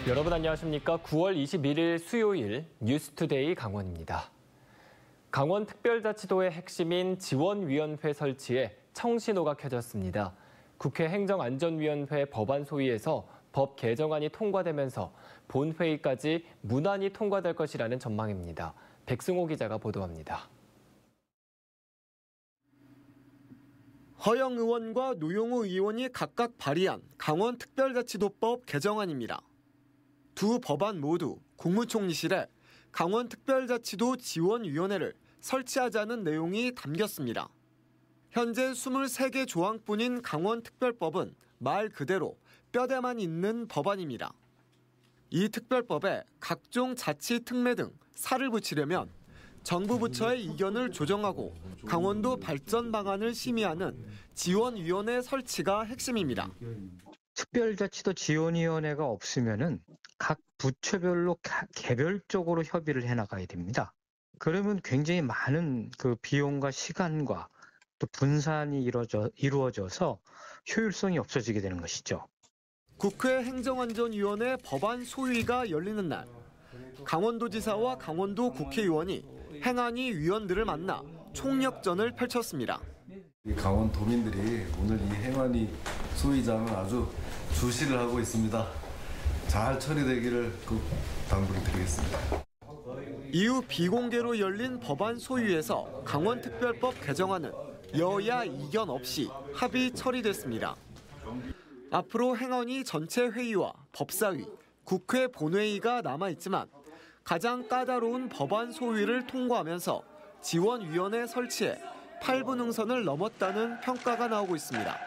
여러분 안녕하십니까? 9월 21일 수요일 뉴스투데이 강원입니다. 강원특별자치도의 핵심인 지원위원회 설치에 청신호가 켜졌습니다. 국회 행정안전위원회 법안 소위에서 법 개정안이 통과되면서 본회의까지 무난히 통과될 것이라는 전망입니다. 백승호 기자가 보도합니다. 허영 의원과 노영우 의원이 각각 발의한 강원특별자치도법 개정안입니다. 두 법안 모두 국무총리실에 강원특별자치도 지원위원회를 설치하자는 내용이 담겼습니다. 현재 23개 조항뿐인 강원특별법은 말 그대로 뼈대만 있는 법안입니다. 이 특별법에 각종 자치 특례 등 살을 붙이려면 정부 부처의 이견을 조정하고 강원도 발전 방안을 심의하는 지원위원회 설치가 핵심입니다. 특별자치도 지원위원회가 없으면은 각 부처별로 개별적으로 협의를 해나가야 됩니다. 그러면 굉장히 많은 그 비용과 시간과 또 분산이 이루어져서 효율성이 없어지게 되는 것이죠. 국회 행정안전위원회 법안 소위가 열리는 날, 강원도지사와 강원도 국회의원이 행안위 위원들을 만나 총력전을 펼쳤습니다. 강원도민들이 오늘 이 행안위 소위장을 아주 주시를 하고 있습니다. 잘 처리되기를 당부드리겠습니다. 이후 비공개로 열린 법안 소위에서 강원특별법 개정안은 여야 이견 없이 합의 처리됐습니다. 앞으로 행안위 전체 회의와 법사위, 국회 본회의가 남아있지만 가장 까다로운 법안 소위를 통과하면서 지원위원회 설치에 8분 응선을 넘었다는 평가가 나오고 있습니다.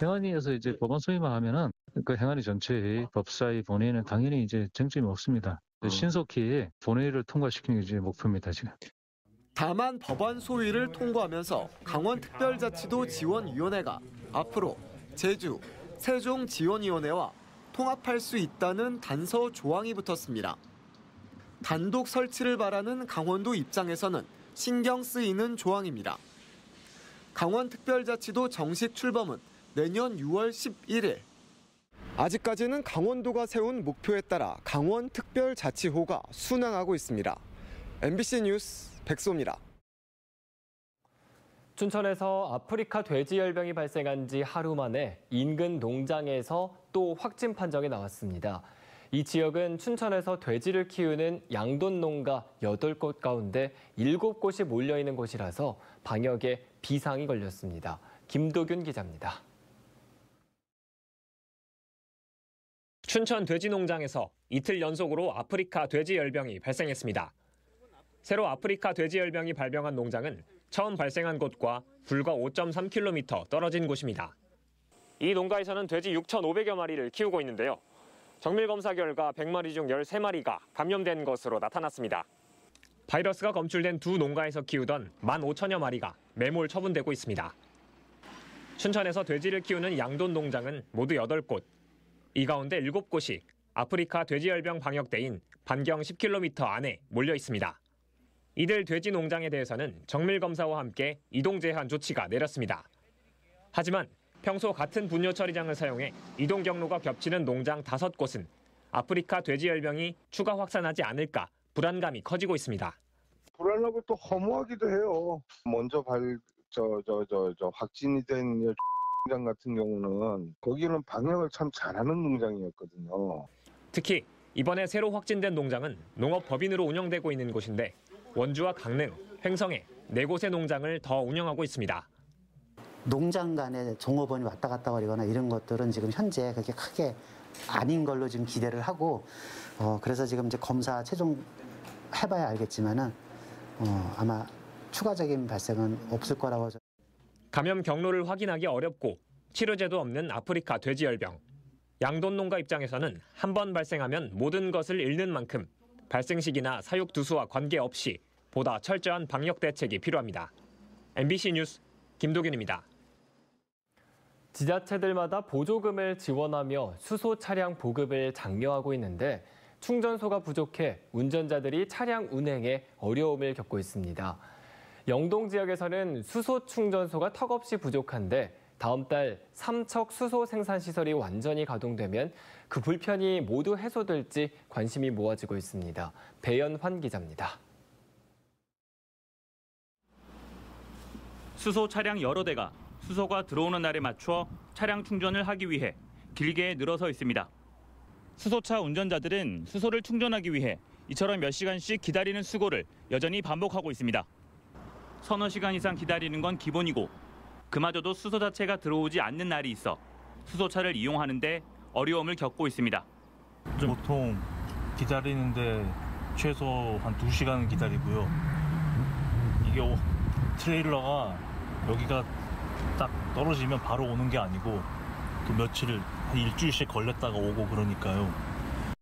행안위에서 이제 법안 소위만 하면은 그 행안위 전체의 법사위 본회의는 당연히 이제 쟁점이 없습니다. 신속히 본회의를 통과시키는 게 이제 목표입니다, 지금. 다만 법안 소위를 통과하면서 강원특별자치도 지원위원회가 앞으로 제주, 세종 지원위원회와 통합할 수 있다는 단서 조항이 붙었습니다. 단독 설치를 바라는 강원도 입장에서는 신경 쓰이는 조항입니다. 강원특별자치도 정식 출범은 내년 6월 11일. 아직까지는 강원도가 세운 목표에 따라 강원특별자치호가 순항하고 있습니다. MBC 뉴스 백소입니다. 춘천에서 아프리카 돼지열병이 발생한 지 하루 만에 인근 농장에서 또 확진 판정이 나왔습니다. 이 지역은 춘천에서 돼지를 키우는 양돈 농가 8곳 가운데 7곳이 몰려있는 곳이라서 방역에 비상이 걸렸습니다. 김도균 기자입니다. 춘천 돼지 농장에서 이틀 연속으로 아프리카 돼지열병이 발생했습니다. 새로 아프리카 돼지열병이 발병한 농장은 처음 발생한 곳과 불과 5.3km 떨어진 곳입니다. 이 농가에서는 돼지 6,500여 마리를 키우고 있는데요. 정밀검사 결과 100마리 중 13마리가 감염된 것으로 나타났습니다. 바이러스가 검출된 두 농가에서 키우던 15,000여 마리가 매몰 처분되고 있습니다. 춘천에서 돼지를 키우는 양돈 농장은 모두 8곳. 이 가운데 7곳이 아프리카 돼지열병 방역대인 반경 10km 안에 몰려 있습니다. 이들 돼지 농장에 대해서는 정밀검사와 함께 이동 제한 조치가 내렸습니다. 하지만 평소 같은 분뇨 처리장을 사용해 이동 경로가 겹치는 농장 5곳은 아프리카 돼지열병이 추가 확산하지 않을까 불안감이 커지고 있습니다. 불안하고 또 허무하기도 해요. 먼저 확진이 된 농장 같은 경우는 거기는 방역을 참 잘하는 농장이었거든요. 특히 이번에 새로 확진된 농장은 농업법인으로 운영되고 있는 곳인데 원주와 강릉, 횡성에 4곳의 농장을 더 운영하고 있습니다. 농장 간에 종업원이 왔다 갔다 거리거나 이런 것들은 지금 현재 그렇게 크게 아닌 걸로 지금 기대를 하고 그래서 지금 이제 검사 최종 해봐야 알겠지만은 아마 추가적인 발생은 없을 거라고. 감염 경로를 확인하기 어렵고 치료제도 없는 아프리카 돼지열병. 양돈 농가 입장에서는 한 번 발생하면 모든 것을 잃는 만큼 발생 시기나 사육 두수와 관계없이 보다 철저한 방역 대책이 필요합니다. MBC 뉴스 김도균입니다. 지자체들마다 보조금을 지원하며 수소 차량 보급을 장려하고 있는데 충전소가 부족해 운전자들이 차량 운행에 어려움을 겪고 있습니다. 영동 지역에서는 수소 충전소가 턱없이 부족한데 다음 달 삼척 수소 생산 시설이 완전히 가동되면 그 불편이 모두 해소될지 관심이 모아지고 있습니다. 배연환 기자입니다. 수소 차량 여러 대가 수소가 들어오는 날에 맞춰 차량 충전을 하기 위해 길게 늘어서 있습니다. 수소차 운전자들은 수소를 충전하기 위해 이처럼 몇 시간씩 기다리는 수고를 여전히 반복하고 있습니다. 서너 시간 이상 기다리는 건 기본이고 그마저도 수소 자체가 들어오지 않는 날이 있어 수소차를 이용하는데 어려움을 겪고 있습니다. 보통 기다리는데 최소 한 2시간 기다리고요. 이게 트레일러가 여기가 딱 떨어지면 바로 오는 게 아니고 또 며칠, 한 일주일씩 걸렸다가 오고 그러니까요.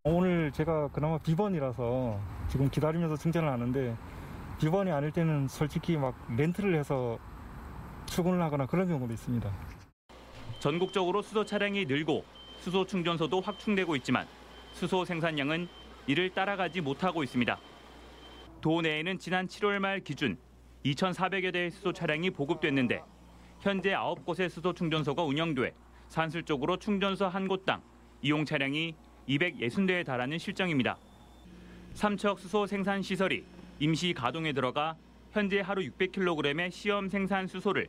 오늘 제가 그나마 B번이라서 지금 기다리면서 충전을 하는데 B번이 아닐 때는 솔직히 막 렌트를 해서 출근을 하거나 그런 경우도 있습니다. 전국적으로 수소 차량이 늘고 수소 충전소도 확충되고 있지만 수소 생산량은 이를 따라가지 못하고 있습니다. 도 내에는 지난 7월 말 기준 2,400여 대의 수소 차량이 보급됐는데 현재 9곳의 수소 충전소가 운영돼 산술적으로 충전소 한 곳당 이용 차량이 260대에 달하는 실정입니다. 삼척 수소 생산 시설이 임시 가동에 들어가 현재 하루 600kg의 시험 생산 수소를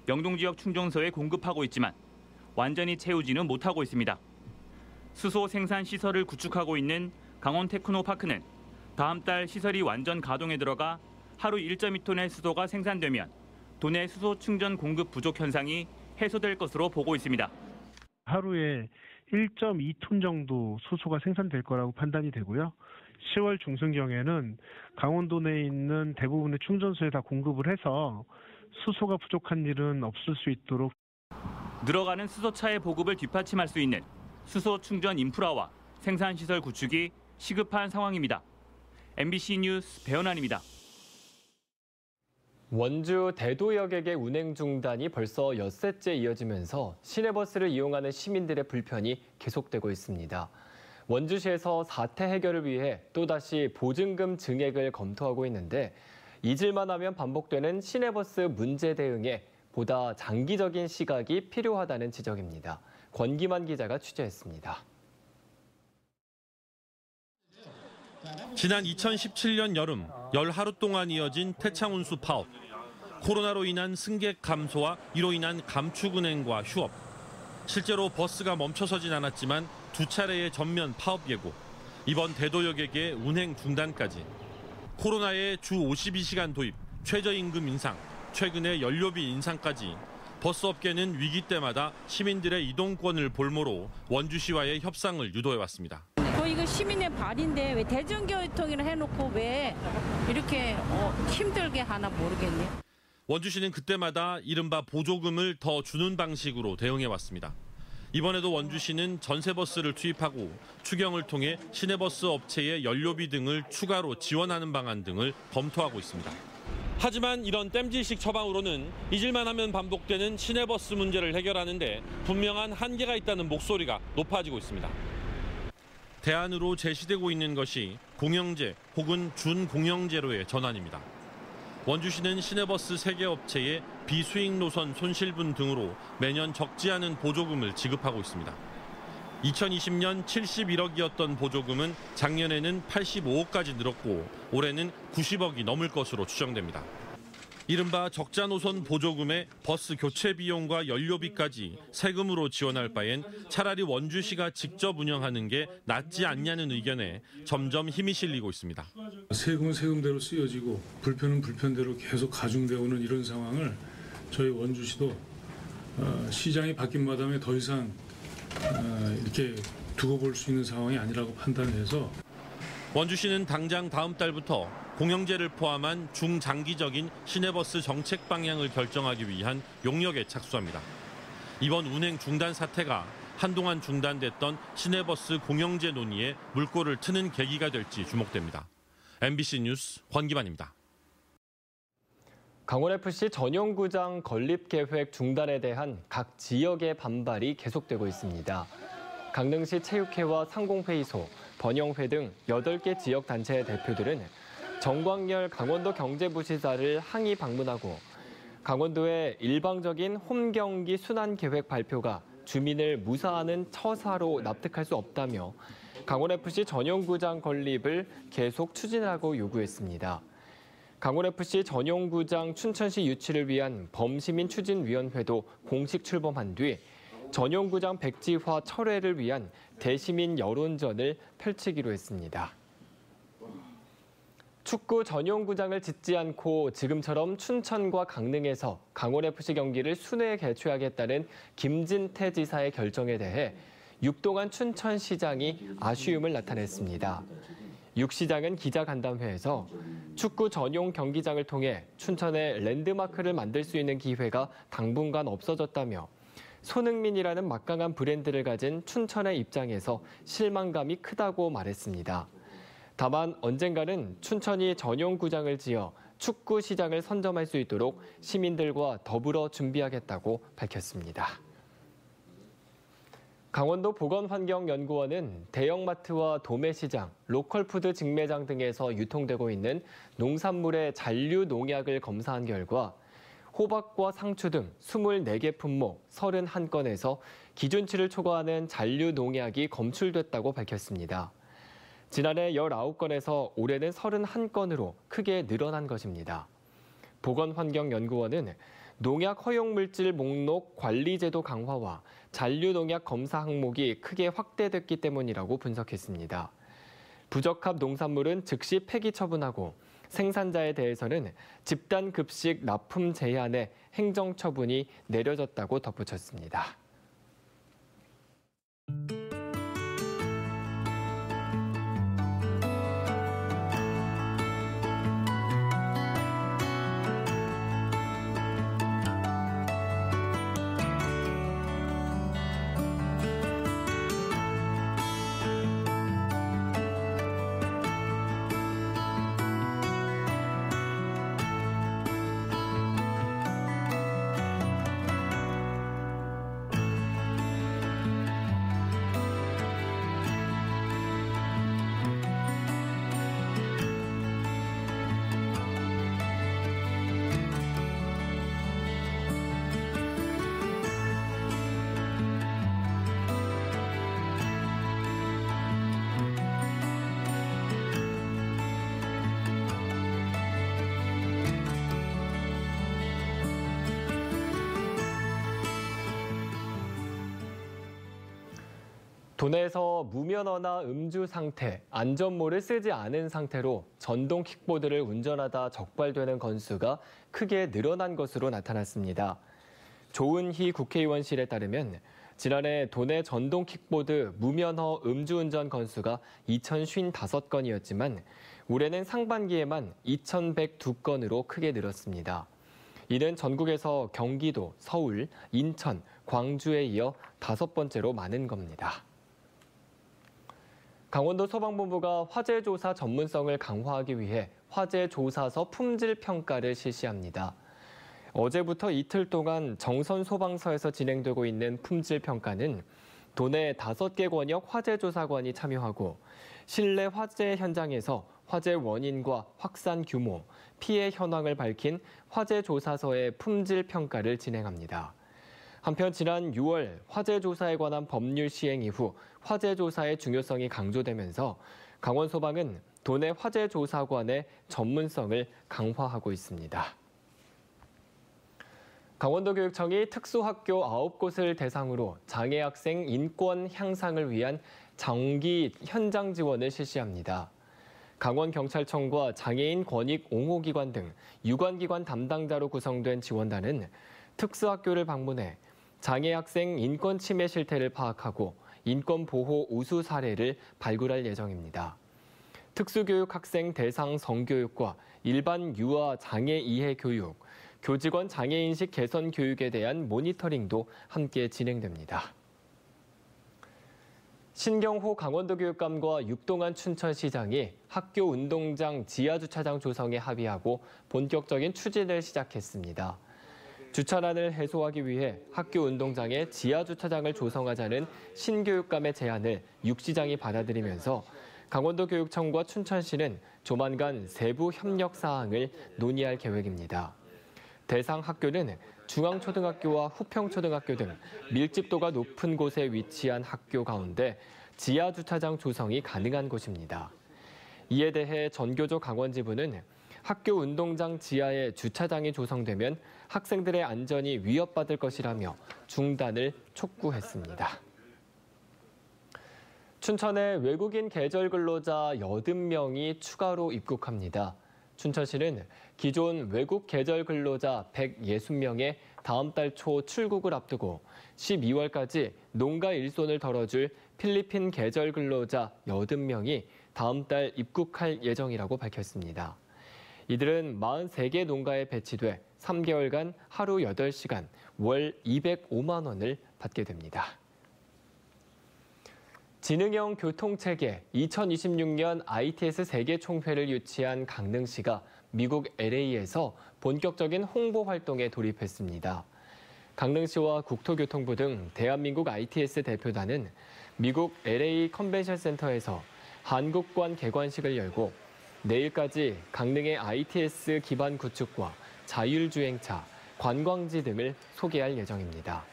영동 지역 충전소에 공급하고 있지만 완전히 채우지는 못하고 있습니다. 수소 생산 시설을 구축하고 있는 강원 테크노파크는 다음 달 시설이 완전 가동에 들어가 하루 1.2톤의 수소가 생산되면 도내 수소 충전 공급 부족 현상이 해소될 것으로 보고 있습니다. 하루에 1.2톤 정도 수소가 생산될 거라고 판단이 되고요. 10월 중순경에는 강원도 내에 있는 대부분의 충전소에 다 공급을 해서 수소가 부족한 일은 없을 수 있도록 늘어가는 수소차의 보급을 뒷받침할 수 있는 수소 충전 인프라와 생산시설 구축이 시급한 상황입니다. MBC 뉴스 배연환입니다. 원주 대도역에게 운행 중단이 벌써 엿새째 이어지면서 시내버스를 이용하는 시민들의 불편이 계속되고 있습니다. 원주시에서 사태 해결을 위해 또다시 보증금 증액을 검토하고 있는데 잊을만 하면 반복되는 시내버스 문제 대응에 보다 장기적인 시각이 필요하다는 지적입니다. 권기만 기자가 취재했습니다. 지난 2017년 여름 열 하루 동안 이어진 태창운수 파업. 코로나로 인한 승객 감소와 이로 인한 감축 운행과 휴업. 실제로 버스가 멈춰서진 않았지만 두 차례의 전면 파업 예고. 이번 대도역에게 운행 중단까지. 코로나에 주 52시간 도입, 최저임금 인상, 최근에 연료비 인상까지. 버스업계는 위기 때마다 시민들의 이동권을 볼모로 원주시와의 협상을 유도해왔습니다. 이거 시민의 발인데 왜 대중교통이나 해놓고 왜 이렇게 힘들게 하나 모르겠네. 원주시는 그때마다 이른바 보조금을 더 주는 방식으로 대응해왔습니다. 이번에도 원주시는 전세버스를 투입하고 추경을 통해 시내버스 업체의 연료비 등을 추가로 지원하는 방안 등을 검토하고 있습니다. 하지만 이런 땜질식 처방으로는 잊을만 하면 반복되는 시내버스 문제를 해결하는 데 분명한 한계가 있다는 목소리가 높아지고 있습니다. 대안으로 제시되고 있는 것이 공영제 혹은 준공영제로의 전환입니다. 원주시는 시내버스 3개 업체에 비수익 노선 손실분 등으로 매년 적지 않은 보조금을 지급하고 있습니다. 2020년 71억이었던 보조금은 작년에는 85억까지 늘었고 올해는 90억이 넘을 것으로 추정됩니다. 이른바 적자 노선 보조금에 버스 교체 비용과 연료비까지 세금으로 지원할 바엔 차라리 원주시가 직접 운영하는 게 낫지 않냐는 의견에 점점 힘이 실리고 있습니다. 세금은 세금대로 쓰여지고 불편은 불편대로 계속 가중되어 오는 이런 상황을 저희 원주시도 시장이 바뀐 마당에 더 이상 이렇게 두고 볼 수 있는 상황이 아니라고 판단해서 원주시는 당장 다음 달부터 공영제를 포함한 중장기적인 시내버스 정책 방향을 결정하기 위한 용역에 착수합니다. 이번 운행 중단 사태가 한동안 중단됐던 시내버스 공영제 논의에 물꼬를 트는 계기가 될지 주목됩니다. MBC 뉴스 권기만입니다. 강원FC 전용구장 건립 계획 중단에 대한 각 지역의 반발이 계속되고 있습니다. 강릉시 체육회와 상공회의소, 번영회 등 8개 지역 단체의 대표들은 정광열 강원도 경제부시사를 항의 방문하고 강원도의 일방적인 홈경기 순환 계획 발표가 주민을 무사하는 처사로 납득할 수 없다며 강원FC 전용구장 건립을 계속 추진하고 요구했습니다. 강원FC 전용구장 춘천시 유치를 위한 범시민 추진위원회도 공식 출범한 뒤 전용구장 백지화 철회를 위한 대시민 여론전을 펼치기로 했습니다. 축구 전용구장을 짓지 않고 지금처럼 춘천과 강릉에서 강원FC 경기를 순회 개최하겠다는 김진태 지사의 결정에 대해 육동환 춘천시장이 아쉬움을 나타냈습니다. 육 시장은 기자간담회에서 축구 전용 경기장을 통해 춘천에 랜드마크를 만들 수 있는 기회가 당분간 없어졌다며 손흥민이라는 막강한 브랜드를 가진 춘천의 입장에서 실망감이 크다고 말했습니다. 다만 언젠가는 춘천이 전용구장을 지어 축구 시장을 선점할 수 있도록 시민들과 더불어 준비하겠다고 밝혔습니다. 강원도 보건환경연구원은 대형마트와 도매시장, 로컬푸드 직매장 등에서 유통되고 있는 농산물의 잔류 농약을 검사한 결과 호박과 상추 등 24개 품목 31건에서 기준치를 초과하는 잔류 농약이 검출됐다고 밝혔습니다. 지난해 19건에서 올해는 31건으로 크게 늘어난 것입니다. 보건환경연구원은 농약 허용물질 목록 관리제도 강화와 잔류농약 검사 항목이 크게 확대됐기 때문이라고 분석했습니다. 부적합 농산물은 즉시 폐기 처분하고 생산자에 대해서는 집단급식 납품 제한의 행정처분이 내려졌다고 덧붙였습니다. 도내에서 무면허나 음주 상태, 안전모를 쓰지 않은 상태로 전동 킥보드를 운전하다 적발되는 건수가 크게 늘어난 것으로 나타났습니다. 조은희 국회의원실에 따르면 지난해 도내 전동 킥보드 무면허 음주운전 건수가 2,055건이었지만 올해는 상반기에만 2,102건으로 크게 늘었습니다. 이는 전국에서 경기도, 서울, 인천, 광주에 이어 5번째로 많은 겁니다. 강원도 소방본부가 화재조사 전문성을 강화하기 위해 화재조사서 품질 평가를 실시합니다. 어제부터 이틀 동안 정선소방서에서 진행되고 있는 품질 평가는 도내 5개 권역 화재조사관이 참여하고 실내 화재 현장에서 화재 원인과 확산 규모, 피해 현황을 밝힌 화재조사서의 품질 평가를 진행합니다. 한편 지난 6월 화재조사에 관한 법률 시행 이후 화재조사의 중요성이 강조되면서 강원소방은 도내 화재조사관의 전문성을 강화하고 있습니다. 강원도교육청이 특수학교 9곳을 대상으로 장애 학생 인권 향상을 위한 장기 현장 지원을 실시합니다. 강원경찰청과 장애인 권익 옹호기관 등 유관기관 담당자로 구성된 지원단은 특수학교를 방문해 장애 학생 인권 침해 실태를 파악하고 인권 보호 우수 사례를 발굴할 예정입니다. 특수교육 학생 대상 성교육과 일반 유아 장애 이해 교육, 교직원 장애인식 개선 교육에 대한 모니터링도 함께 진행됩니다. 신경호 강원도교육감과 육동환 춘천시장이 학교 운동장 지하주차장 조성에 합의하고 본격적인 추진을 시작했습니다. 주차난을 해소하기 위해 학교 운동장에 지하주차장을 조성하자는 신교육감의 제안을 육 시장이 받아들이면서 강원도교육청과 춘천시는 조만간 세부 협력 사항을 논의할 계획입니다. 대상 학교는 중앙초등학교와 후평초등학교 등 밀집도가 높은 곳에 위치한 학교 가운데 지하 주차장 조성이 가능한 곳입니다. 이에 대해 전교조 강원지부는 학교 운동장 지하에 주차장이 조성되면 학생들의 안전이 위협받을 것이라며 중단을 촉구했습니다. 춘천에 외국인 계절 근로자 80명이 추가로 입국합니다. 춘천시는 기존 외국 계절 근로자 160명의 다음 달 초 출국을 앞두고 12월까지 농가 일손을 덜어줄 필리핀 계절 근로자 80명이 다음 달 입국할 예정이라고 밝혔습니다. 이들은 43개 농가에 배치돼 3개월간 하루 8시간 월 205만 원을 받게 됩니다. 지능형 교통체계 2026년 ITS 세계 총회를 유치한 강릉시가 미국 LA에서 본격적인 홍보 활동에 돌입했습니다. 강릉시와 국토교통부 등 대한민국 ITS 대표단은 미국 LA 컨벤션 센터에서 한국관 개관식을 열고 내일까지 강릉의 ITS 기반 구축과 자율주행차, 관광지 등을 소개할 예정입니다.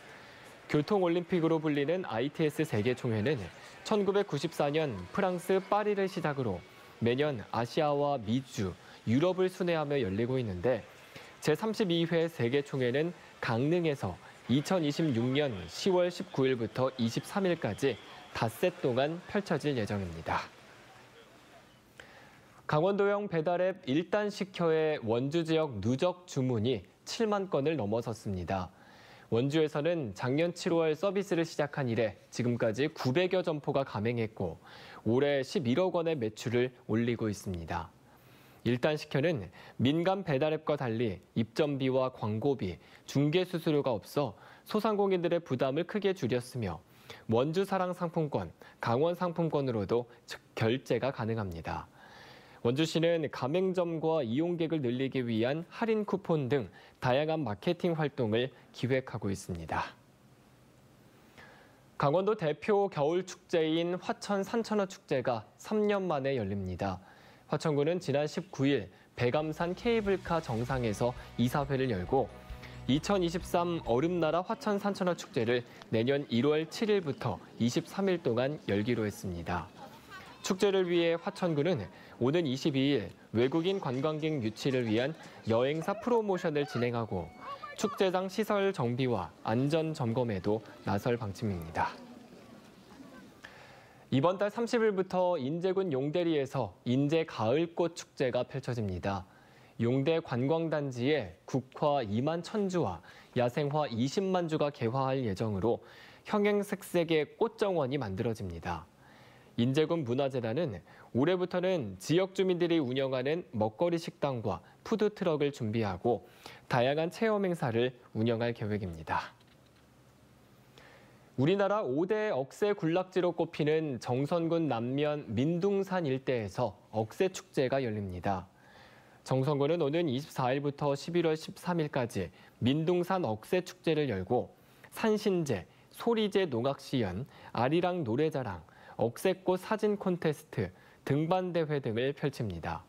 교통올림픽으로 불리는 ITS 세계총회는 1994년 프랑스 파리를 시작으로 매년 아시아와 미주, 유럽을 순회하며 열리고 있는데 제32회 세계총회는 강릉에서 2026년 10월 19일부터 23일까지 닷새 동안 펼쳐질 예정입니다. 강원도형 배달앱 1단 시켜의 원주 지역 누적 주문이 7만 건을 넘어섰습니다. 원주에서는 작년 7월 서비스를 시작한 이래 지금까지 900여 점포가 가맹했고 올해 11억 원의 매출을 올리고 있습니다. 1단 시켜는 민간 배달앱과 달리 입점비와 광고비, 중개 수수료가 없어 소상공인들의 부담을 크게 줄였으며 원주 사랑 상품권, 강원 상품권으로도 결제가 가능합니다. 원주시는 가맹점과 이용객을 늘리기 위한 할인 쿠폰 등 다양한 마케팅 활동을 기획하고 있습니다. 강원도 대표 겨울 축제인 화천 산천어 축제가 3년 만에 열립니다. 화천군은 지난 19일 백암산 케이블카 정상에서 이사회를 열고 2023 얼음나라 화천 산천어 축제를 내년 1월 7일부터 23일 동안 열기로 했습니다. 축제를 위해 화천군은 오는 22일 외국인 관광객 유치를 위한 여행사 프로모션을 진행하고 축제장 시설 정비와 안전 점검에도 나설 방침입니다. 이번 달 30일부터 인제군 용대리에서 인제 가을꽃 축제가 펼쳐집니다. 용대 관광단지에 국화 2만 1000주와 야생화 20만 주가 개화할 예정으로 형형색색의 꽃정원이 만들어집니다. 인제군 문화재단은 올해부터는 지역 주민들이 운영하는 먹거리 식당과 푸드트럭을 준비하고 다양한 체험 행사를 운영할 계획입니다. 우리나라 5대 억새 군락지로 꼽히는 정선군 남면 민둥산 일대에서 억새 축제가 열립니다. 정선군은 오는 24일부터 11월 13일까지 민둥산 억새 축제를 열고 산신제, 소리제 농악시연, 아리랑 노래자랑, 억새꽃 사진 콘테스트, 등반대회 등을 펼칩니다.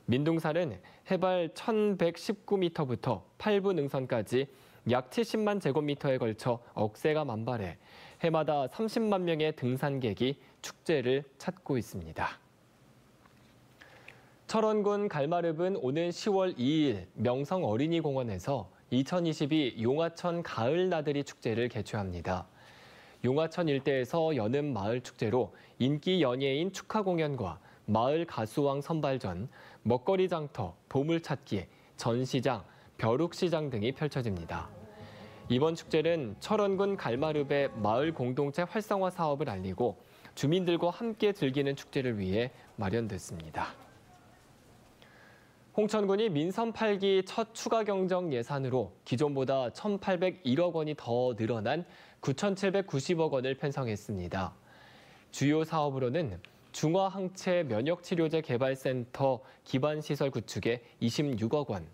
민둥산은 해발 1119m부터 8부 능선까지 약 70만 제곱미터에 걸쳐 억새가 만발해 해마다 30만 명의 등산객이 축제를 찾고 있습니다. 철원군 갈마릅은 오는 10월 2일 명성 어린이공원에서 2022 용화천 가을 나들이 축제를 개최합니다. 용화천 일대에서 여는 마을 축제로 인기 연예인 축하 공연과 마을 가수왕 선발전, 먹거리 장터, 보물찾기, 전시장, 벼룩시장 등이 펼쳐집니다. 이번 축제는 철원군 갈마릅의 마을 공동체 활성화 사업을 알리고 주민들과 함께 즐기는 축제를 위해 마련됐습니다. 홍천군이 민선 8기 첫 추가 경정 예산으로 기존보다 1,801억 원이 더 늘어난 9,790억 원을 편성했습니다. 주요 사업으로는 중화항체 면역치료제 개발센터 기반시설 구축에 26억 원,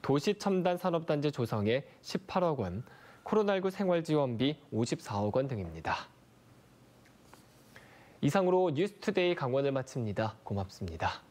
도시첨단산업단지 조성에 18억 원, 코로나19 생활지원비 54억 원 등입니다. 이상으로 뉴스투데이 강원을 마칩니다. 고맙습니다.